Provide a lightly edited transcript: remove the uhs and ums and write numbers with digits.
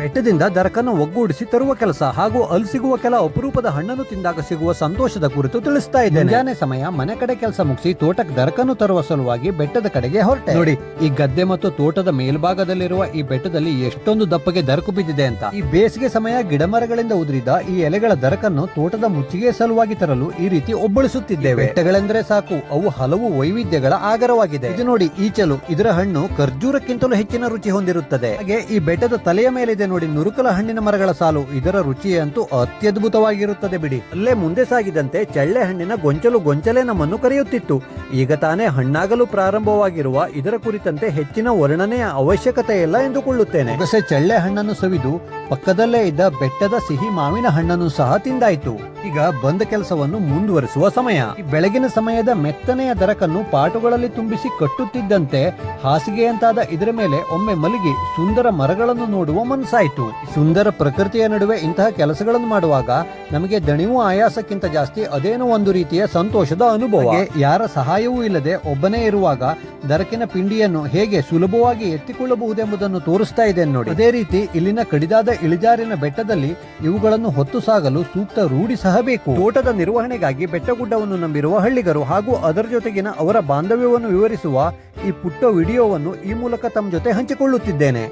ಬೆಟ್ಟದಿಂದ ದರಕನ್ನು ಒಗ್ಗೂಡಿಸಿ ತರುವ ಕೆಲಸ ಹಾಗೂ ಅಲ್ಲಿ ಸಿಗುವ ಕೆಲ ಅಪರೂಪದ ಹಣ್ಣನ್ನು ತಿಂದಾಗ ಸಿಗುವ ಸಂತೋಷದ ಕುರಿತು ತಿಳಿಸ್ತಾ ಇದ್ದೇನೆ. ಮುಂಜಾನೆ ಸಮಯ ಮನೆ ಕಡೆ ಕೆಲಸ ಮುಗಿಸಿ ತೋಟಕ್ಕೆ ದರಕನ್ನು ತರುವ ಸಲುವಾಗಿ ಬೆಟ್ಟದ ಕಡೆಗೆ ಹೊರಟೆ. ನೋಡಿ, ಈ ಗದ್ದೆ ಮತ್ತು ತೋಟದ ಮೇಲ್ಭಾಗದಲ್ಲಿರುವ ಈ ಬೆಟ್ಟದಲ್ಲಿ ಎಷ್ಟೊಂದು ದಪ್ಪಗೆ ದರಕು ಬಿದ್ದಿದೆ ಅಂತ. ಈ ಬೇಸಿಗೆ ಸಮಯ ಗಿಡಮರಗಳಿಂದ ಉದುರಿದ ಈ ಎಲೆಗಳ ದರಕನ್ನು ತೋಟದ ಮುಚ್ಚಿಗೆ ಸಲುವಾಗಿ ತರಲು ಈ ರೀತಿ ಒಬ್ಬಳಿಸುತ್ತಿದ್ದೇವೆ. ಬೆಟ್ಟಗಳೆಂದರೆ ಸಾಕು, ಅವು ಹಲವು ವೈವಿಧ್ಯಗಳ ಆಗರವಾಗಿದೆ. ಇದು ನೋಡಿ ಈಚಲು, ಇದರ ಹಣ್ಣು ಖರ್ಜೂರಕ್ಕಿಂತಲೂ ಹೆಚ್ಚಿನ ರುಚಿ ಹೊಂದಿರುತ್ತದೆ. ಹಾಗೆ ಈ ಬೆಟ್ಟದ ತಲೆಯ ಮೇಲಿದೆ ನೋಡಿ ನುರುಕಲ ಹಣ್ಣಿನ ಮರಗಳ ಸಾಲು. ಇದರ ರುಚಿಯಂತೂ ಅತ್ಯದ್ಭುತವಾಗಿರುತ್ತದೆ ಬಿಡಿ. ಅಲ್ಲೇ ಮುಂದೆ ಸಾಗಿದಂತೆ ಚಳ್ಳೆ ಹಣ್ಣಿನ ಗೊಂಚಲೇ ನಮ್ಮನ್ನು ಕರೆಯುತ್ತಿತ್ತು. ಈಗ ತಾನೇ ಹಣ್ಣಾಗಲು ಪ್ರಾರಂಭವಾಗಿರುವ ಇದರ ಕುರಿತಂತೆ ಹೆಚ್ಚಿನ ವರ್ಣನೆಯ ಅವಶ್ಯಕತೆ ಇಲ್ಲ ಎಂದುಕೊಳ್ಳುತ್ತೇನೆ. ಹೊಸೆ ಚಳ್ಳೆ ಹಣ್ಣನ್ನು ಸವಿದು ಪಕ್ಕದಲ್ಲೇ ಇದ್ದ ಬೆಟ್ಟದ ಸಿಹಿ ಮಾವಿನ ಹಣ್ಣನ್ನು ಸಹ ತಿಂದಾಯಿತು. ಈಗ ಬಂದ ಕೆಲಸವನ್ನು ಮುಂದುವರಿಸುವ ಸಮಯ. ಈ ಬೆಳಗಿನ ಸಮಯದ ಮೆತ್ತನೆಯ ದರಕನ್ನು ಪಾಟುಗಳಲ್ಲಿ ತುಂಬಿಸಿ ಕಟ್ಟುತ್ತಿದ್ದಂತೆ ಹಾಸಿಗೆಯಂತಾದ ಇದರ ಮೇಲೆ ಒಮ್ಮೆ ಮಲಗಿ ಸುಂದರ ಮರಗಳನ್ನು ನೋಡುವ ಮನಸ್ಸಾಯಿತು. ಸುಂದರ ಪ್ರಕೃತಿಯ ನಡುವೆ ಇಂತಹ ಕೆಲಸಗಳನ್ನು ಮಾಡುವಾಗ ನಮಗೆ ದಣಿವು ಆಯಾಸಕ್ಕಿಂತ ಜಾಸ್ತಿ ಅದೇನೋ ಒಂದು ರೀತಿಯ ಸಂತೋಷದ ಅನುಭವ. ಯಾರ ಸಹಾಯವೂ ಇಲ್ಲದೆ ಒಬ್ಬನೇ ಇರುವಾಗ ದರಕಿನ ಪಿಂಡಿಯನ್ನು ಹೇಗೆ ಸುಲಭವಾಗಿ ಎತ್ತಿಕೊಳ್ಳಬಹುದೆಂಬುದನ್ನು ತೋರಿಸ್ತಾ ಇದೆ ನೋಡಿ. ಅದೇ ರೀತಿ ಇಲ್ಲಿನ ಕಡಿದಾದ ಇಳಿಜಾರಿನ ಬೆಟ್ಟದಲ್ಲಿ ಇವುಗಳನ್ನು ಹೊತ್ತು ಸಾಗಲು ಸೂಕ್ತ ರೂಢಿ ಸಹ ಬೇಕು. ತೋಟದ ನಿರ್ವಹಣೆಗಾಗಿ ಬೆಟ್ಟಗುಡ್ಡವನ್ನು ನಂಬಿರುವ ಹಳ್ಳಿಗರು ಹಾಗೂ ಅದರ ಜೊತೆಗಿನ ಅವರ ಬಾಂಧವ್ಯವನ್ನು ವಿವರಿಸುವ ಈ ಪುಟ್ಟ ವಿಡಿಯೋವನ್ನು ಈ ಮೂಲಕ ತಮ್ಮ ಜೊತೆ ಹಂಚಿಕೊಳ್ಳುತ್ತಿದ್ದೇನೆ.